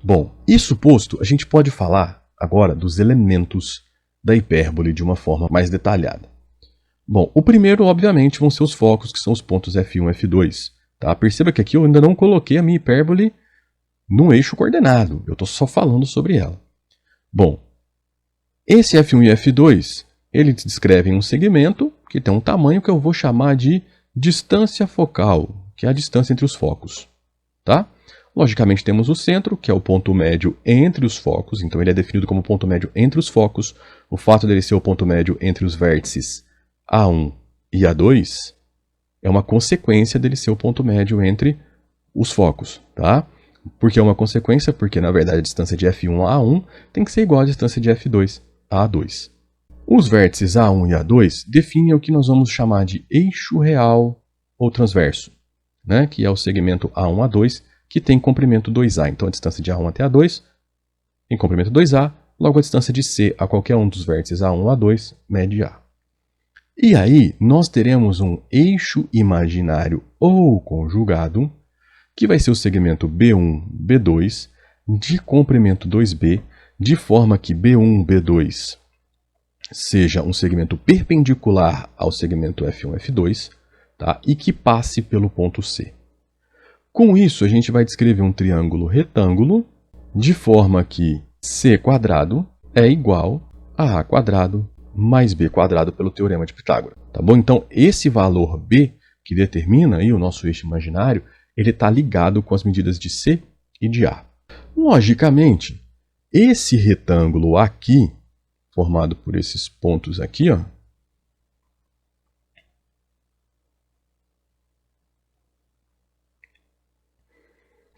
Bom, isso posto, a gente pode falar agora dos elementos da hipérbole de uma forma mais detalhada. Bom, o primeiro, obviamente, vão ser os focos, que são os pontos F1 e F2. Tá? Perceba que aqui eu ainda não coloquei a minha hipérbole no eixo coordenado, eu estou só falando sobre ela. Bom, esse F1 e F2, eles descrevem um segmento que tem um tamanho que eu vou chamar de distância focal, que é a distância entre os focos. Tá? Logicamente temos o centro, que é o ponto médio entre os focos, então ele é definido como ponto médio entre os focos. O fato dele ser o ponto médio entre os vértices A1 e A2 é uma consequência dele ser o ponto médio entre os focos. Tá? Por que é uma consequência? Porque na verdade a distância de F1 a A1 tem que ser igual à distância de F2 a A2. Os vértices A1 e A2 definem o que nós vamos chamar de eixo real ou transverso, né? Que é o segmento A1 a A2, que tem comprimento 2A. Então a distância de A1 até A2 tem comprimento 2A, logo a distância de C a qualquer um dos vértices A1 a A2 mede A. E aí nós teremos um eixo imaginário ou conjugado, que vai ser o segmento B1, B2, de comprimento 2B, de forma que B1, B2 seja um segmento perpendicular ao segmento F1, F2, tá? E que passe pelo ponto C. Com isso, a gente vai descrever um triângulo retângulo, de forma que C quadrado é igual a A quadrado mais B quadrado pelo teorema de Pitágoras. Tá bom? Então, esse valor B, que determina aí o nosso eixo imaginário, ele está ligado com as medidas de C e de A. Logicamente, esse retângulo aqui, formado por esses pontos aqui, ó,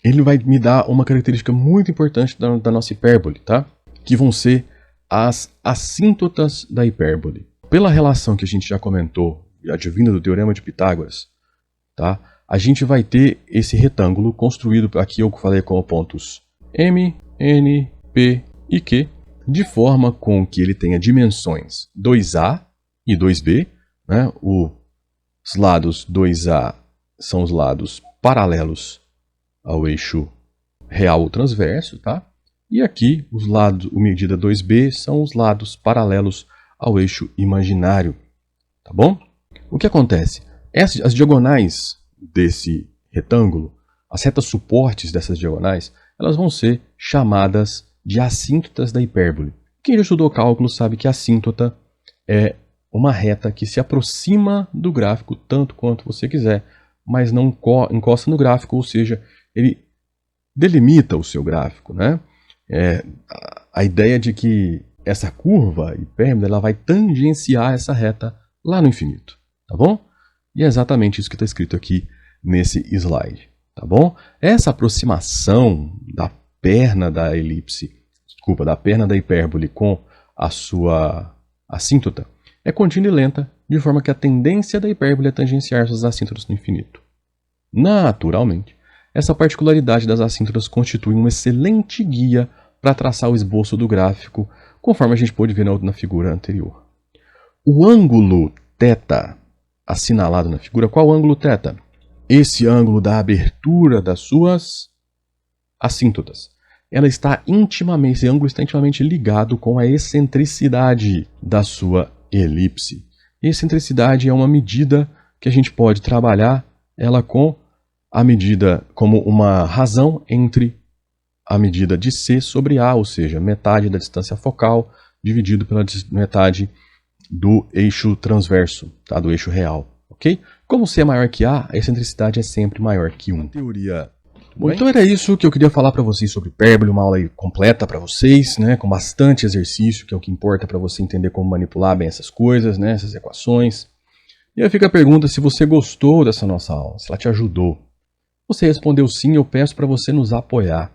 ele vai me dar uma característica muito importante da nossa hipérbole, tá? Que vão ser as assíntotas da hipérbole. Pela relação que a gente já comentou, advinda do teorema de Pitágoras, tá? A gente vai ter esse retângulo construído, aqui eu falei com pontos M, N, P e Q, de forma com que ele tenha dimensões 2A e 2B. Né? Os lados 2A são os lados paralelos ao eixo real ou transverso, tá? E aqui os lados, a medida 2B, são os lados paralelos ao eixo imaginário, tá bom? O que acontece? As diagonais desse retângulo, as retas suportes dessas diagonais, elas vão ser chamadas de assíntotas da hipérbole. Quem já estudou cálculo sabe que a assíntota é uma reta que se aproxima do gráfico tanto quanto você quiser, mas não encosta no gráfico, ou seja, ele delimita o seu gráfico, né? A ideia de que essa curva hipérbole ela vai tangenciar essa reta lá no infinito, tá bom? E é exatamente isso que está escrito aqui nesse slide, tá bom? Essa aproximação da perna da elipse, da perna da hipérbole com a sua assíntota é contínua e lenta, de forma que a tendência da hipérbole é tangenciar essas assíntotas no infinito. Naturalmente, essa particularidade das assíntotas constitui um excelente guia para traçar o esboço do gráfico, conforme a gente pôde ver na figura anterior. O ângulo θ assinalado na figura, qual ângulo θ? Esse ângulo da abertura das suas assíntotas. Esse ângulo está intimamente ligado com a excentricidade da sua elipse. Excentricidade é uma medida que a gente pode trabalhar ela com a medida como uma razão entre a medida de C sobre A, ou seja, metade da distância focal dividido pela metade do eixo transverso, tá? Do eixo real, ok? Como C é maior que A excentricidade é sempre maior que 1. Teoria. Bom, então era isso que eu queria falar para vocês sobre hipérbole, uma aula completa para vocês, né? Com bastante exercício, que é o que importa para você entender como manipular bem essas coisas, né? Essas equações. E aí fica a pergunta se você gostou dessa nossa aula, se ela te ajudou. Se você respondeu sim, eu peço para você nos apoiar.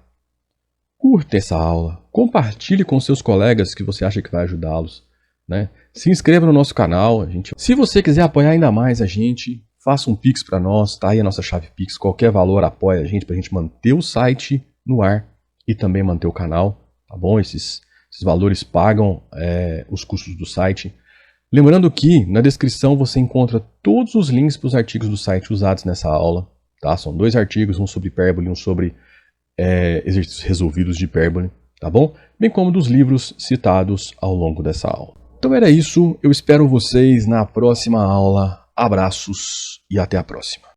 Curta essa aula, compartilhe com seus colegas que você acha que vai ajudá-los, né? Se inscreva no nosso canal. Se você quiser apoiar ainda mais a gente, faça um Pix para nós, tá aí a nossa chave Pix, qualquer valor apoia a gente para a gente manter o site no ar e também manter o canal, tá bom? Esses valores pagam os custos do site. Lembrando que na descrição você encontra todos os links para os artigos do site usados nessa aula, tá? São 2 artigos, um sobre hipérbole e um sobre exercícios resolvidos de hipérbole, tá bom? Bem como dos livros citados ao longo dessa aula. Então era isso, eu espero vocês na próxima aula. Abraços e até a próxima.